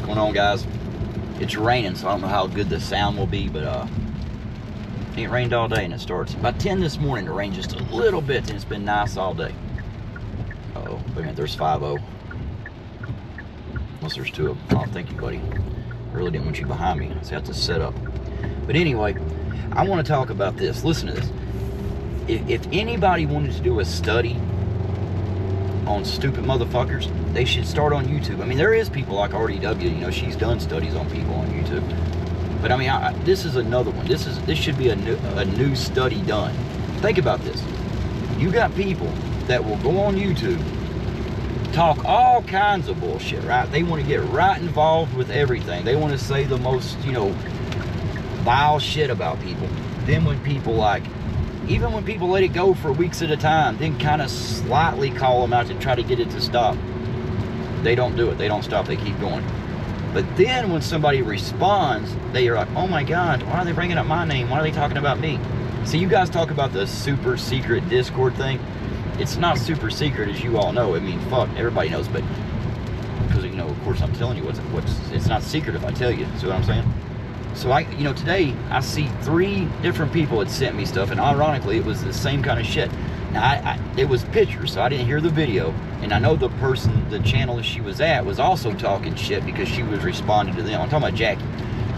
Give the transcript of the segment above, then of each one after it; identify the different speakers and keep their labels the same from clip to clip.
Speaker 1: What's going on, guys? It's raining, so I don't know how good the sound will be, but it ain't rained all day, and it starts about 10 this morning to rain just a little bit, and it's been nice all day. Uh-oh, wait a minute, there's 5-0. Unless there's 2 of them. Oh, thank you, buddy. I really didn't want you behind me. So I have to set up. But anyway, I want to talk about this. Listen to this. If anybody wanted to do a study on stupid motherfuckers, they should start on YouTube. I mean, there is people like RDW, you know, she's done studies on people on YouTube. But I mean, this is another one. This should be a new study done. Think about this. You got people that will go on YouTube, talk all kinds of bullshit, right? They want to get right involved with everything. They want to say the most, you know, vile shit about people. Then when people even when people let it go for weeks at a time, then kind of slightly call them out to try to get it to stop, they don't do it. They don't stop. They keep going. But then when somebody responds, they are like, oh my God, why are they bringing up my name? Why are they talking about me? See, you guys talk about the super secret Discord thing. It's not super secret, as you all know. I mean, fuck, everybody knows, but because, you know, of course I'm telling you it's not secret if I tell you. See what I'm saying? So you know, today I see 3 different people had sent me stuff, and ironically, it was the same kind of shit. Now, it was pictures, so I didn't hear the video, and I know the channel she was at was also talking shit because she was responding to them. I'm talking about Jackie.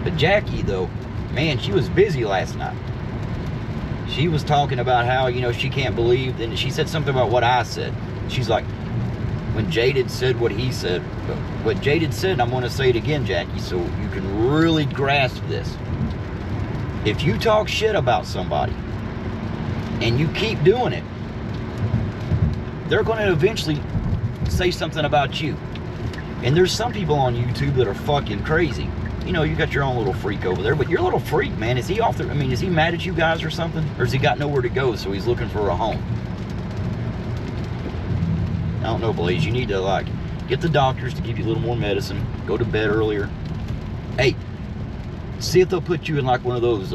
Speaker 1: But Jackie, though, man, she was busy last night. She was talking about how, you know, she can't believe, and she said something about what I said. She's like, when Jaded said what he said, what Jaded said, and I'm going to say it again, Jackie, so you can really grasp this. If you talk shit about somebody and you keep doing it, they're going to eventually say something about you. And there's some people on YouTube that are fucking crazy. You know, you got your own little freak over there, but your little freak, man, is he off the, I mean, is he mad at you guys or something? Or has he got nowhere to go, so he's looking for a home? I don't know, Blaze. You need to, get the doctors to give you a little more medicine. Go to bed earlier. Hey, see if they'll put you in, one of those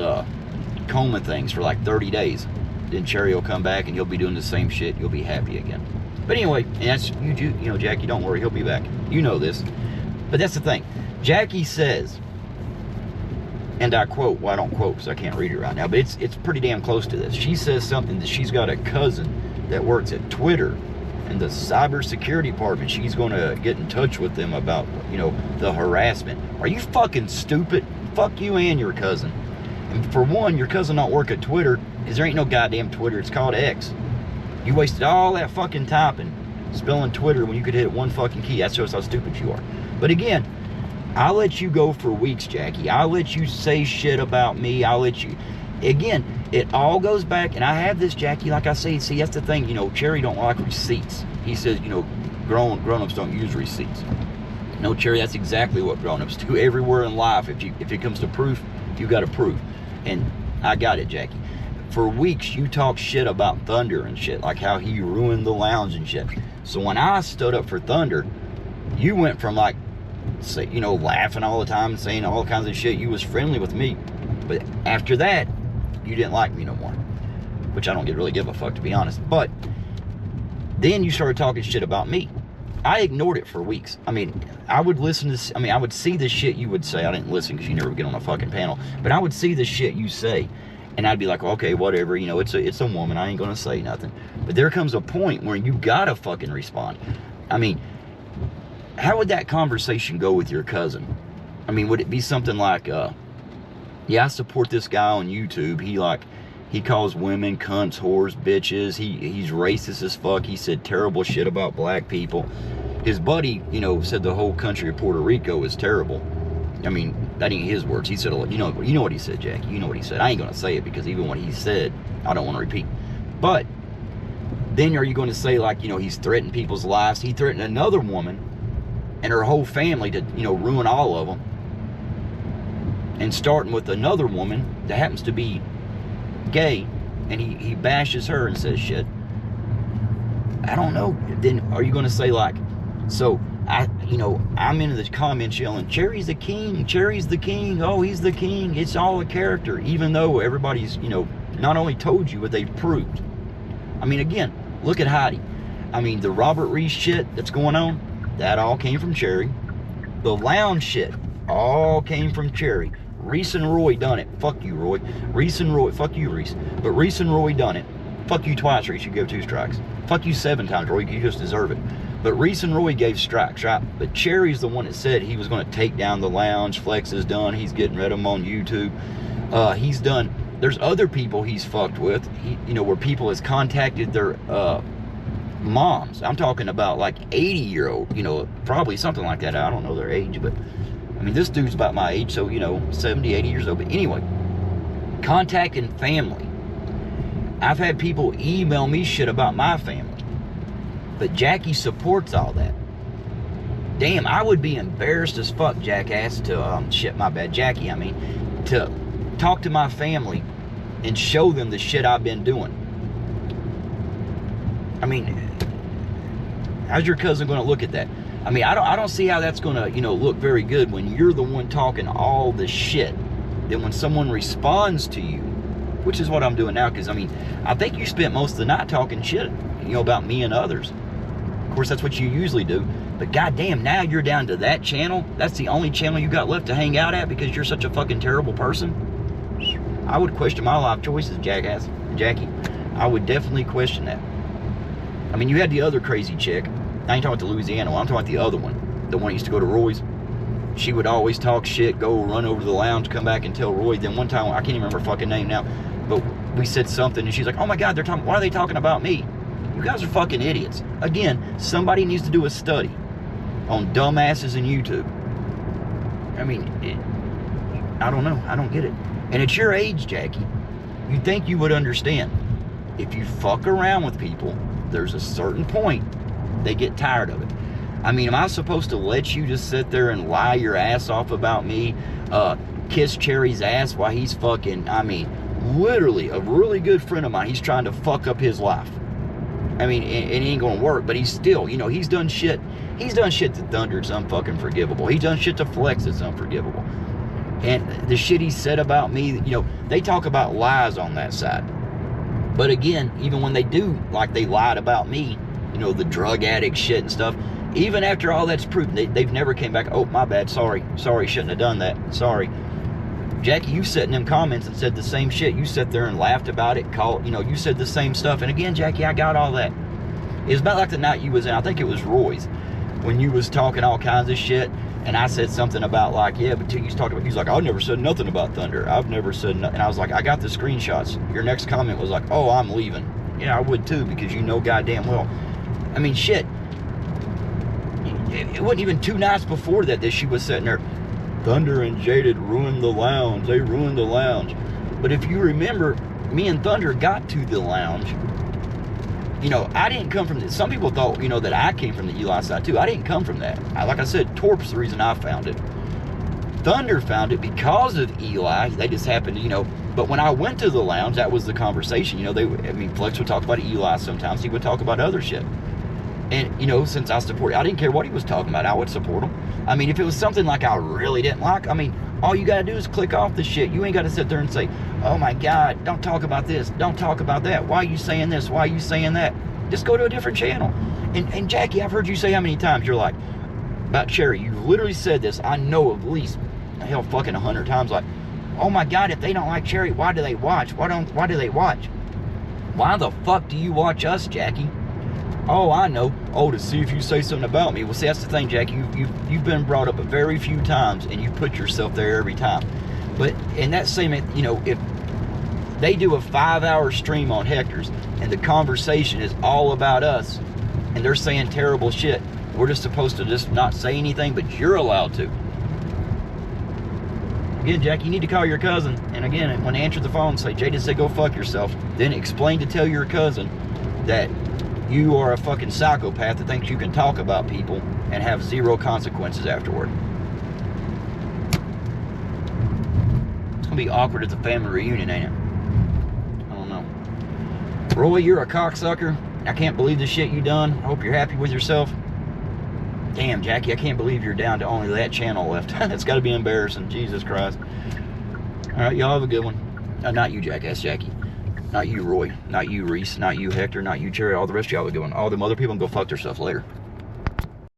Speaker 1: coma things for, 30 days. Then Cherry will come back, and you'll be doing the same shit. You'll be happy again. But anyway, and that's, you know, Jackie, don't worry. He'll be back. You know this. But that's the thing. Jackie says, and I quote, well, I don't quote because I can't read it right now, but it's pretty damn close to this. She says something that she's got a cousin that works at Twitter and the cybersecurity department. She's going to get in touch with them about, you know, the harassment. Are you fucking stupid? Fuck you and your cousin. And for one, your cousin don't work at Twitter because there ain't no goddamn Twitter. It's called X. You wasted all that fucking typing, spelling Twitter when you could hit one fucking key. That shows how stupid you are. But again, I'll let you go for weeks, Jackie. I'll let you say shit about me. I'll let you... Again, it all goes back, and I have this, Jackie, like I say, see, that's the thing, you know, Cherry don't like receipts. He says, you know, grown-ups don't use receipts. No, Cherry, that's exactly what grown-ups do everywhere in life. If it comes to proof, you got to prove. And I got it, Jackie. For weeks, you talk shit about Thunder and shit, like how he ruined the lounge and shit. So when I stood up for Thunder, you went from, say, you know, laughing all the time and saying all kinds of shit. You was friendly with me. But after that, you didn't like me no more. Which I don't really give a fuck, to be honest. But then you started talking shit about me. I ignored it for weeks. I mean, I would listen to... I would see the shit you would say. I didn't listen because you never get on a fucking panel. But I would see the shit you say. And I'd be like, okay, whatever. You know, it's a woman. I ain't going to say nothing. But there comes a point where you got to fucking respond. I mean... How would that conversation go with your cousin? I mean, would it be something like, yeah, I support this guy on YouTube. He calls women cunts, whores, bitches. He's racist as fuck. He said terrible shit about black people. His buddy, you know, said the whole country of Puerto Rico is terrible. I mean, that ain't his words. He said, you know what he said, Jackie. You know what he said. I ain't going to say it because even what he said, I don't want to repeat. But then are you going to say, you know, he's threatened people's lives? He threatened another woman and her whole family to, you know, ruin all of them. And starting with another woman that happens to be gay, and he bashes her and says shit. I don't know. Then are you going to say so I'm into the comments yelling, Cherry's the king, Cherry's the king, oh, he's the king, it's all a character, even though everybody's, you know, not only told you, but they've proved. I mean, again, look at Heidi. I mean, the Robert Reese shit that's going on, that all came from Cherry. The lounge shit all came from Cherry. Reese and Roy done it. Fuck you, Roy. Reese and Roy. Fuck you, Reese. But Reese and Roy done it. Fuck you twice, Reese. You gave 2 strikes. Fuck you 7 times, Roy. You just deserve it. But Reese and Roy gave strikes, right? But Cherry's the one that said he was going to take down the lounge. Flex is done. He's getting rid of them on YouTube. He's done. There's other people he's fucked with. Where people has contacted their moms. I'm talking about like 80-year-old. Probably something like that. I don't know their age, but I mean, this dude's about my age, so 70, 80 years old. But anyway, contacting family. I've had people email me shit about my family. But Jackie supports all that. Damn, I would be embarrassed as fuck, jackass, to, Jackie, to talk to my family and show them the shit I've been doing. I mean, how's your cousin going to look at that? I mean, I don't see how that's going to, look very good when you're the one talking all the shit. Then when someone responds to you, which is what I'm doing now, because, I think you spent most of the night talking shit, about me and others. Of course, that's what you usually do. But goddamn, now you're down to that channel? That's the only channel you got left to hang out at because you're such a fucking terrible person? I would question my life choices, jackass. Jackie, I would definitely question that. You had the other crazy chick. I ain't talking about the Louisiana one. I'm talking about the other one. The one that used to go to Roy's. She would always talk shit, go run over to the lounge, come back and tell Roy. Then one time, I can't even remember her fucking name now, but we said something and she's like, oh my God, why are they talking about me? You guys are fucking idiots. Again, somebody needs to do a study on dumbasses in YouTube. I don't know. I don't get it. And at your age, Jackie, you'd think you would understand. If you fuck around with people, there's a certain point they get tired of it. Am I supposed to let you just sit there and lie your ass off about me? Kiss Cherry's ass while he's fucking, literally a really good friend of mine, he's trying to fuck up his life. It ain't gonna work, but he's still, he's done shit. He's done shit to Thunder that's unfucking forgivable. He's done shit to Flex that's unforgivable. And the shit he said about me, they talk about lies on that side. But again, even when they do, like they lied about me, the drug addict shit and stuff, even after all that's proven, they've never came back, oh, my bad, sorry, shouldn't have done that, sorry. Jackie, you sat in them comments and said the same shit. You sat there and laughed about it, you said the same stuff. And again, Jackie, I got all that. It was about like the night you was in, I think it was Roy's, when you was talking all kinds of shit, and I said something about like, yeah, but you was talking about, he was like, I've never said nothing about Thunder. I've never said nothing. And I was like, I got the screenshots. Your next comment was like, oh, I'm leaving. Yeah, I would too, because goddamn well. Shit. It wasn't even 2 nights before that she was sitting there, Thunder and Jaded ruined the lounge. They ruined the lounge. But if you remember, me and Thunder got to the lounge. I didn't come from some people thought, that I came from the Eli side too. I didn't come from that. Like I said, Torp's the reason I found it. Thunder found it because of Eli. They just happened to, but when I went to the lounge, that was the conversation. Flex would talk about Eli sometimes. He would talk about other shit. And, since I supported, I didn't care what he was talking about. I would support him. If it was something like I really didn't like, all you got to do is click off the shit. You ain't got to sit there and say, oh my God, don't talk about this. Don't talk about that. Why are you saying this? Why are you saying that? Just go to a different channel. And Jackie, I've heard you say how many times you're like, about Cherry, you literally said this, I know at least, hell, fucking 100 times, like, oh my God, if they don't like Cherry, why do they watch? Why do they watch? Why the fuck do you watch us, Jackie? Oh, I know. Oh, to see if you say something about me. Well, see, that's the thing, Jackie. You've been brought up a very few times, and you put yourself there every time. But in that same, if they do a 5-hour stream on Hector's, and the conversation is all about us, and they're saying terrible shit, we're just supposed to just not say anything, but you're allowed to. Again, Jackie, you need to call your cousin. And again, when they answer the phone, say, Jada said go fuck yourself. Then explain to tell your cousin that you are a fucking psychopath that thinks you can talk about people and have 0 consequences afterward. It's gonna be awkward at the family reunion, ain't it? I don't know. Roy, you're a cocksucker. I can't believe the shit you done. I hope you're happy with yourself. Damn, Jackie, I can't believe you're down to only that channel left. That's got to be embarrassing. Jesus Christ. All right, y'all have a good one. Not you, jackass Jackie. Not you, Roy. Not you, Reese. Not you, Hector. Not you, Cherry. All the rest of y'all have a good one. All them other people can go fuck themselves later.